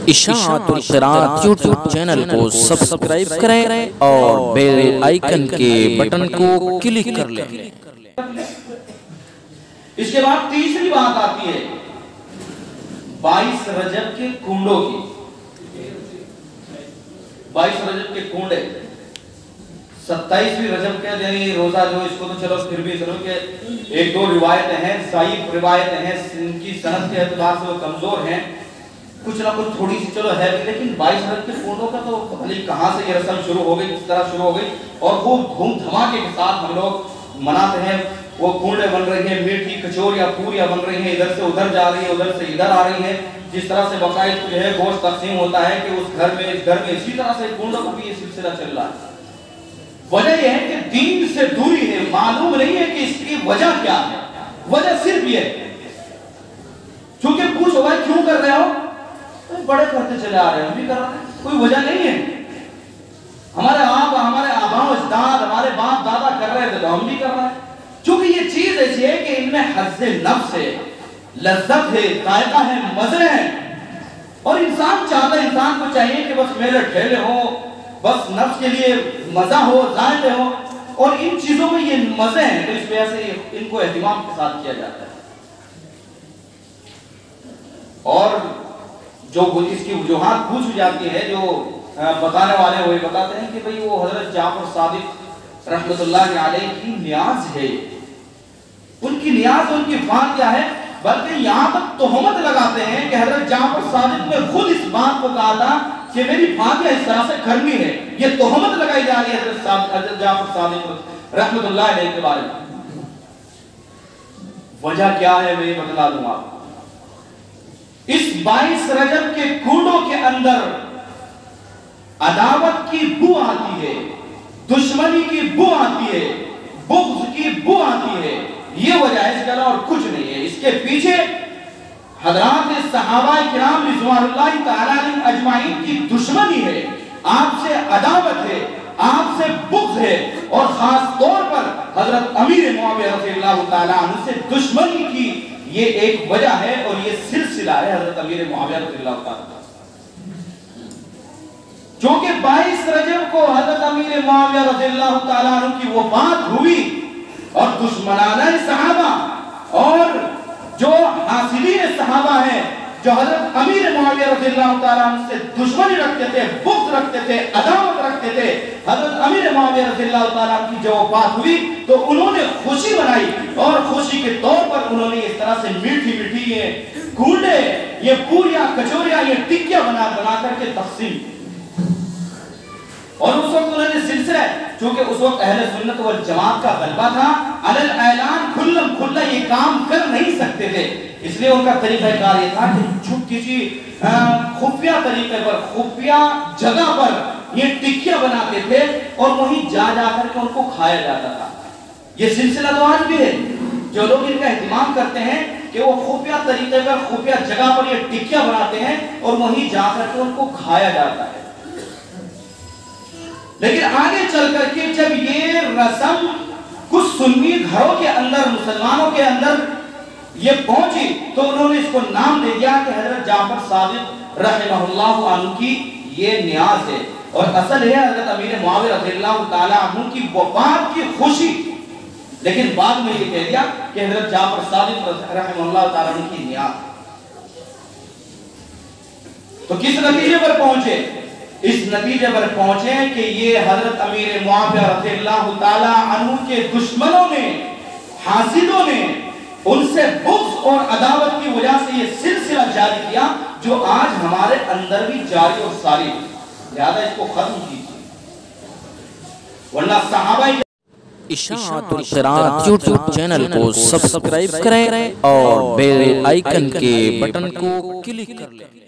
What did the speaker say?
इशाअतुल क़िराअत YouTube channel को subscribe करें और बेल आइकन के बटन को क्लिक कर लें। इसके बाद तीसरी बात आती है 22 रजब के कुंडों की। 22 रजब के कुंडे 27वीं रजब के यानी रोजा जो इसको तो चलो फिर भी चलो कि एक दो रिवायतें हैं, सही रिवायतें हैं, इनकी सनद के एतबार से वो कमजोर हैं, कुछ ना कुछ थोड़ी सी चलो है भी, लेकिन 22 रजब के कुंडों का तो पता नहीं कहां से ये रस्म शुरू हो गई, किस तरह शुरू हो गई और वो धूम धमाके के साथ हम लोग मनाते हैं। वो कुंडे बन रही है, मीठी कचौरियां पूरियां बन रही हैं, इधर से उधर जा रही है, उधर से इधर आ रही है। जिस तरह से बाकायदा जो है गोश्त तकसीम होता है कि उस घर में इस घर में, इसी तरह से कुंडों का भी ये सिलसिला चल रहा है। वजह यह है कि दीन से दूरी है, मालूम नहीं है कि इसकी वजह क्या है। वजह सिर्फ ये क्योंकि पूछो भाई क्यों कर रहे हो, तो बड़े करते चले आ रहे हैं, हम भी कर रहे हैं, कोई वजह नहीं है। हमारे आबा अजदाद हमारे बाप दादा कर रहे थे तो हम भी कर रहे हैं। क्योंकि ये चीज ऐसी है कि इनमें हज़्ज़े नफ्स है, लज्जत है, जायका है, मजे हैं और इंसान चाहता है, इंसान को चाहिए कि बस मेरे ठेले हो, बस नफ्स के लिए मजा हो, जायके हो और इन चीजों में ये मजे हैं तो इस वजह से इनको एहतिमाम के साथ किया जाता है। और जो इसकी वजूहात पूछ जाती है, जो बताने वाले वो बताते हैं कि भाई वो हजरत जाफर सादिक रहमतुल्लाह अलैह की नियाज है, उनकी नियाज उनकी फान क्या है, बल्कि यहाँ तक तोहमत लगाते हैं कि हजरत जाफर सादिक ने खुद इस बात को कहा था कि मेरी फातिहा इस तरह से करनी है। ये तोहमत लगाई जा रही है हजरत जाफर सादिक रहमतुल्लाह अलैह के बारे में। वजह क्या है मैं ये बतला दूंगा। इस 22 रजब के कुंडों के अंदर अदावत की बू आती है, दुश्मनी की बू आती है, बुग़्ज़ की बू आती है। ये वजह है, इसके अलावा और कुछ नहीं है। इसके पीछे हज़रात सहाबा किराम रिज़वानुल्लाह तआला अलैहिम अजमाइन की दुश्मनी है, आपसे अदावत है, आपसे बुग़्ज़ है और खास तौर पर हजरत अमीर मुआविया रज़ियल्लाहु तआला अन्हु से दुश्मनी की ये एक वजह है और ये सिलसिला है हजरत अमीर मुआविया रज़ियल्लाहु तआला। क्योंकि 22 रजब को हजरत अमीर मुआविया रज़ियल्लाहु तआला अन्हु की वफात हुई और दुश्मनाना सहाबा और जो हासिलीन सहाबा हैं, जो हजरत अमीर मुआविया रज़ियल्लाहु तआला अन्हु से दुश्मनी रखते थे, बुग़्ज़ रखते थे, अदावत रखते थे, हजरत अमीर मुआविया रज़ियल्लाहु तआला अन्हु की जो वफात हुई तो उन्होंने खुशी मनाई और खुशी के तौर पर उन्होंने इस तरह से मीठी मीठी ये कूंडे, ये पूरियां, कचौरियां, ये टिक्कियां बना करके तक़सीम। और उस वक्त उन्होंने सिलसिला, क्योंकि उस वक्त अहले सुन्नत वल जमात का गलबा था, अलल ऐलान खुल्लम खुल्ला ये काम कर नहीं सकते थे, इसलिए उनका तरीक़ाकार ये था कि छुप किसी खुफिया तरीके पर, खुफिया जगह पर ये टिक्कियां बनाते थे और वहीं जा करके उनको खाया जाता था। ये सिलसिला तो आज भी है, जो लोग इनका एहतिमाम करते हैं कि वो खुफिया तरीके पर, खुफिया जगह पर ये टिक्कियां बनाते हैं और वहीं जा करके उनको खाया जाता है। लेकिन आगे चल करके जब ये रस्म कुछ सुन्नी घरों के अंदर, मुसलमानों के अंदर ये पहुंची तो उन्होंने इसको नाम दे दिया कि हजरत जाफर सादिक रहमतुल्लाह अन्हु की ये नियाज है और असल है हजरत अमीर मुआविया रज़ियल्लाहु तआला अन्हु की वफात की खुशी। लेकिन बाद में ये कह दिया कि हजरत जाफर सादिक रहमतुल्लाह तआला अन्हु की नियाज। तो किस नतीजे पर पहुंचे? इस नतीजे पर पहुंचे कि ये हजरत अमीर मुआविया रज़ियल्लाहु तआला अन्हु के दुश्मनों ने, हासिदों ने उनसे बुग़्ज़ और अदावत की वजह से ये सिलसिला जारी किया जो आज हमारे अंदर भी जारी और सारी है। लिहाजा इसको खत्म कीजिए, वरना सहाबा इशाअतुल क़िराअत यूट्यूब चैनल को सब्सक्राइब करें और बेल आइकन के बटन को क्लिक कर लें।